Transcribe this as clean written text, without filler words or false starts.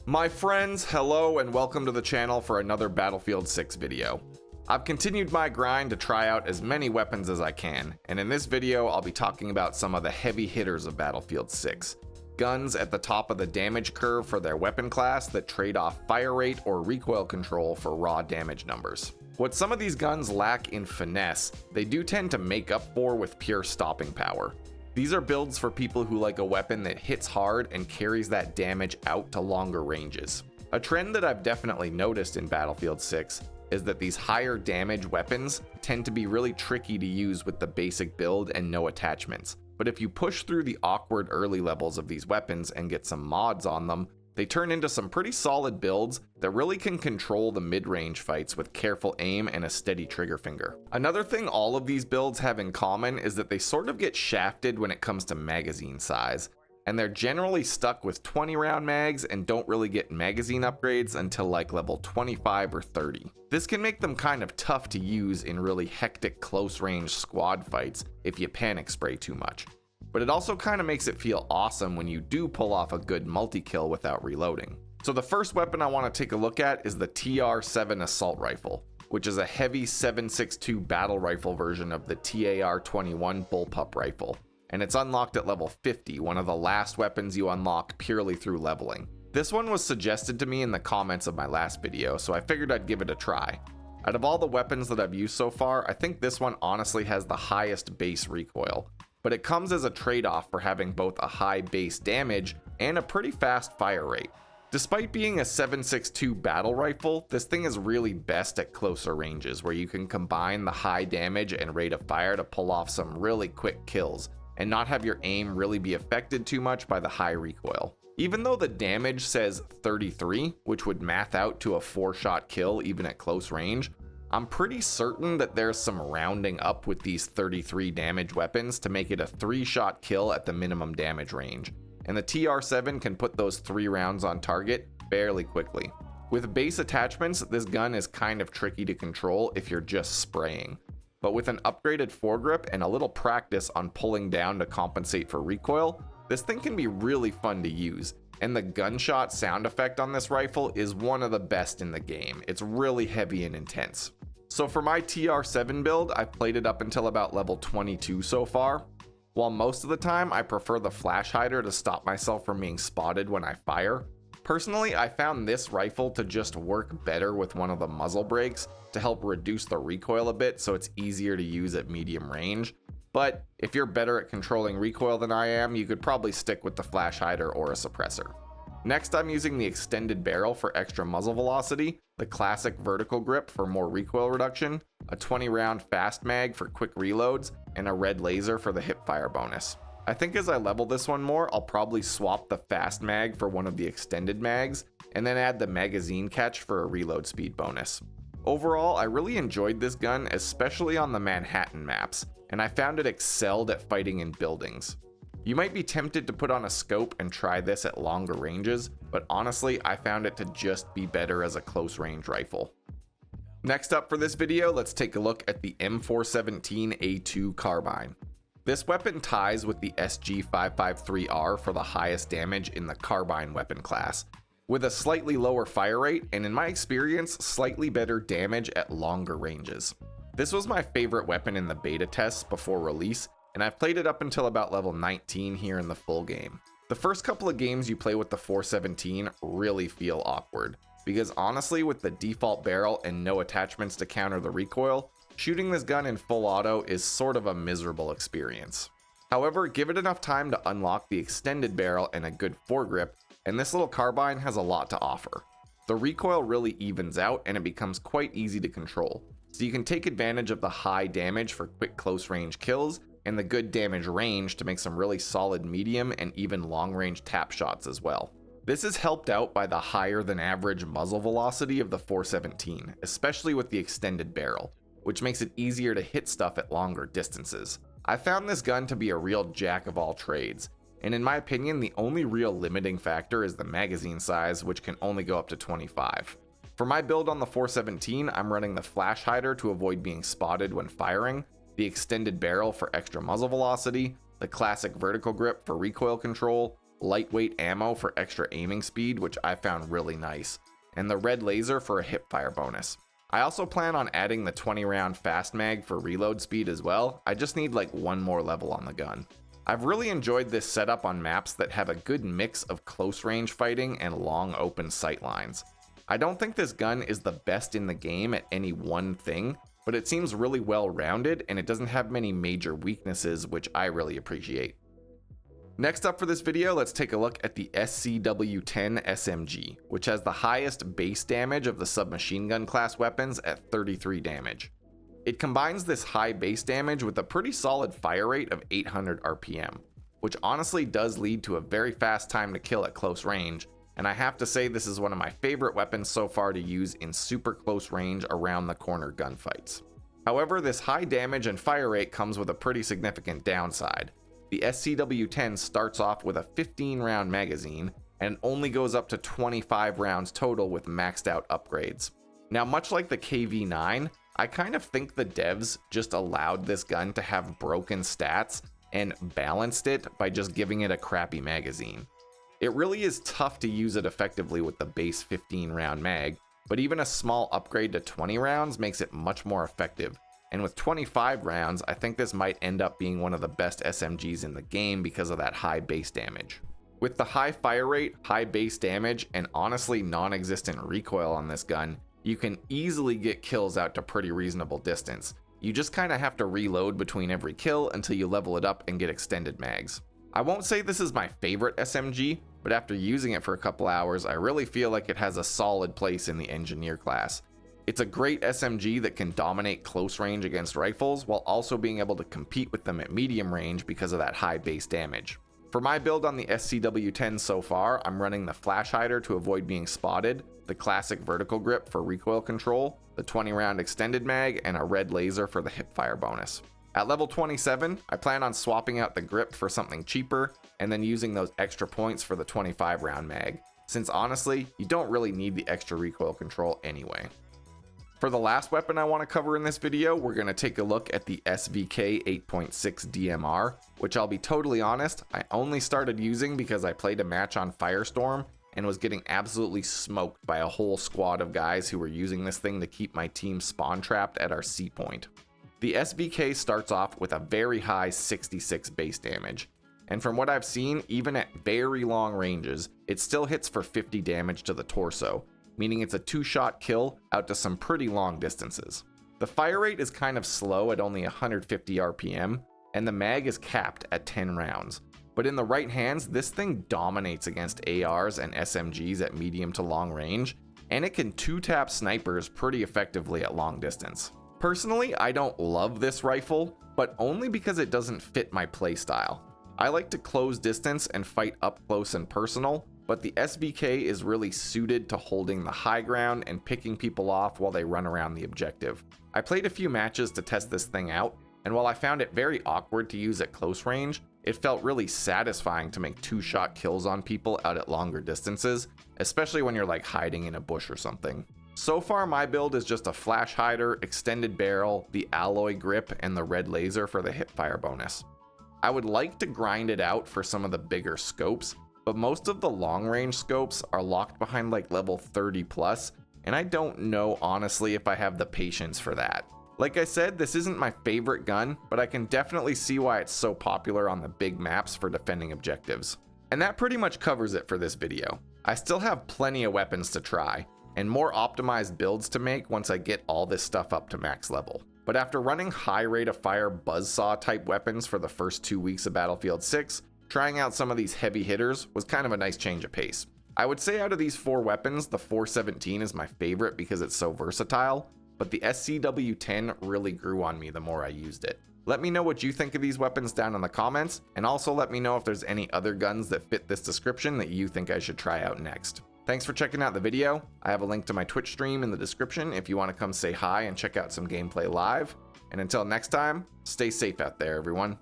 My friends, hello and welcome to the channel for another Battlefield 6 video. I've continued my grind to try out as many weapons as I can, and in this video I'll be talking about some of the heavy hitters of Battlefield 6. Guns at the top of the damage curve for their weapon class that trade off fire rate or recoil control for raw damage numbers. What some of these guns lack in finesse, they do tend to make up for with pure stopping power. These are builds for people who like a weapon that hits hard and carries that damage out to longer ranges. A trend that I've definitely noticed in Battlefield 6 is that these higher damage weapons tend to be really tricky to use with the basic build and no attachments. But if you push through the awkward early levels of these weapons and get some mods on them, they turn into some pretty solid builds that really can control the mid-range fights with careful aim and a steady trigger finger. Another thing all of these builds have in common is that they sort of get shafted when it comes to magazine size, and they're generally stuck with 20 round mags and don't really get magazine upgrades until like level 25 or 30. This can make them kind of tough to use in really hectic close range squad fights if you panic spray too much. But it also kind of makes it feel awesome when you do pull off a good multi-kill without reloading. So the first weapon I want to take a look at is the TR-7 Assault Rifle, which is a heavy 7.62 battle rifle version of the TAR-21 Bullpup Rifle, and it's unlocked at level 50, one of the last weapons you unlock purely through leveling. This one was suggested to me in the comments of my last video, so I figured I'd give it a try. Out of all the weapons that I've used so far, I think this one honestly has the highest base recoil, but it comes as a trade-off for having both a high base damage and a pretty fast fire rate. Despite being a 7.62 battle rifle, this thing is really best at closer ranges where you can combine the high damage and rate of fire to pull off some really quick kills and not have your aim really be affected too much by the high recoil. Even though the damage says 33, which would math out to a 4-shot kill even at close range, I'm pretty certain that there's some rounding up with these 33 damage weapons to make it a 3-shot kill at the minimum damage range, and the TR-7 can put those 3 rounds on target fairly quickly. With base attachments, this gun is kind of tricky to control if you're just spraying, but with an upgraded foregrip and a little practice on pulling down to compensate for recoil, this thing can be really fun to use. And the gunshot sound effect on this rifle is one of the best in the game. It's really heavy and intense. So for my TR-7 build, I've played it up until about level 22 so far. While most of the time I prefer the flash hider to stop myself from being spotted when I fire, personally I found this rifle to just work better with one of the muzzle brakes to help reduce the recoil a bit so it's easier to use at medium range. But if you're better at controlling recoil than I am, you could probably stick with the flash hider or a suppressor. Next, I'm using the extended barrel for extra muzzle velocity, the classic vertical grip for more recoil reduction, a 20 round fast mag for quick reloads, and a red laser for the hipfire bonus. I think as I level this one more, I'll probably swap the fast mag for one of the extended mags, and then add the magazine catch for a reload speed bonus. Overall, I really enjoyed this gun, especially on the Manhattan maps, and I found it excelled at fighting in buildings. You might be tempted to put on a scope and try this at longer ranges, but honestly, I found it to just be better as a close range rifle. Next up for this video, let's take a look at the M417A2 carbine. This weapon ties with the SG553R for the highest damage in the carbine weapon class, with a slightly lower fire rate and in my experience, slightly better damage at longer ranges. This was my favorite weapon in the beta tests before release, and I've played it up until about level 19 here in the full game. The first couple of games you play with the 417 really feel awkward, because honestly with the default barrel and no attachments to counter the recoil, shooting this gun in full auto is sort of a miserable experience. However, give it enough time to unlock the extended barrel and a good foregrip, and this little carbine has a lot to offer. The recoil really evens out and it becomes quite easy to control, so you can take advantage of the high damage for quick close range kills, and the good damage range to make some really solid medium and even long range tap shots as well. This is helped out by the higher than average muzzle velocity of the 417, especially with the extended barrel, which makes it easier to hit stuff at longer distances. I found this gun to be a real jack of all trades, and in my opinion the only real limiting factor is the magazine size, which can only go up to 25. For my build on the 417, I'm running the flash hider to avoid being spotted when firing, the extended barrel for extra muzzle velocity, the classic vertical grip for recoil control, lightweight ammo for extra aiming speed, which I found really nice, and the red laser for a hipfire bonus. I also plan on adding the 20 round fast mag for reload speed as well. I just need like one more level on the gun. I've really enjoyed this setup on maps that have a good mix of close range fighting and long open sight lines. I don't think this gun is the best in the game at any one thing, but it seems really well rounded and it doesn't have many major weaknesses, which I really appreciate. Next up for this video, let's take a look at the SCW-10 SMG, which has the highest base damage of the submachine gun class weapons at 33 damage. It combines this high base damage with a pretty solid fire rate of 800 RPM, which honestly does lead to a very fast time to kill at close range, and I have to say this is one of my favorite weapons so far to use in super close range around the corner gunfights. However, this high damage and fire rate comes with a pretty significant downside. The SCW-10 starts off with a 15 round magazine and only goes up to 25 rounds total with maxed out upgrades. Now, much like the KV-9, I kind of think the devs just allowed this gun to have broken stats and balanced it by just giving it a crappy magazine. It really is tough to use it effectively with the base 15 round mag, but even a small upgrade to 20 rounds makes it much more effective. And with 25 rounds, I think this might end up being one of the best SMGs in the game because of that high base damage. With the high fire rate, high base damage, and honestly non-existent recoil on this gun, you can easily get kills out to pretty reasonable distance. You just kind of have to reload between every kill until you level it up and get extended mags. I won't say this is my favorite SMG, but after using it for a couple hours, I really feel like it has a solid place in the engineer class. It's a great SMG that can dominate close range against rifles while also being able to compete with them at medium range because of that high base damage. For my build on the SCW-10 so far, I'm running the flash hider to avoid being spotted, the classic vertical grip for recoil control, the 20 round extended mag, and a red laser for the hipfire bonus. At level 27, I plan on swapping out the grip for something cheaper and then using those extra points for the 25 round mag, since honestly, you don't really need the extra recoil control anyway. For the last weapon I want to cover in this video, we're going to take a look at the SVK 8.6 DMR, which I'll be totally honest, I only started using because I played a match on Firestorm and was getting absolutely smoked by a whole squad of guys who were using this thing to keep my team spawn trapped at our C point. The SVK starts off with a very high 66 base damage, and from what I've seen, even at very long ranges, it still hits for 50 damage to the torso, meaning it's a 2-shot kill out to some pretty long distances. The fire rate is kind of slow at only 150 RPM, and the mag is capped at 10 rounds. But in the right hands, this thing dominates against ARs and SMGs at medium to long range, and it can 2-tap snipers pretty effectively at long distance. Personally, I don't love this rifle, but only because it doesn't fit my playstyle. I like to close distance and fight up close and personal, but the SVK is really suited to holding the high ground and picking people off while they run around the objective. I played a few matches to test this thing out, and while I found it very awkward to use at close range, it felt really satisfying to make 2-shot kills on people out at longer distances, especially when you're like hiding in a bush or something. So far my build is just a flash hider, extended barrel, the alloy grip, and the red laser for the hipfire bonus. I would like to grind it out for some of the bigger scopes, but most of the long range scopes are locked behind like level 30 plus, and I don't know honestly if I have the patience for that. Like I said, this isn't my favorite gun, but I can definitely see why it's so popular on the big maps for defending objectives. And that pretty much covers it for this video. I still have plenty of weapons to try, and more optimized builds to make once I get all this stuff up to max level. But after running high rate of fire buzzsaw type weapons for the first 2 weeks of Battlefield 6, trying out some of these heavy hitters was kind of a nice change of pace. I would say out of these 4 weapons, the 417 is my favorite because it's so versatile, but the SCW-10 really grew on me the more I used it. Let me know what you think of these weapons down in the comments, and also let me know if there's any other guns that fit this description that you think I should try out next. Thanks for checking out the video. I have a link to my Twitch stream in the description if you want to come say hi and check out some gameplay live. And until next time, stay safe out there, everyone.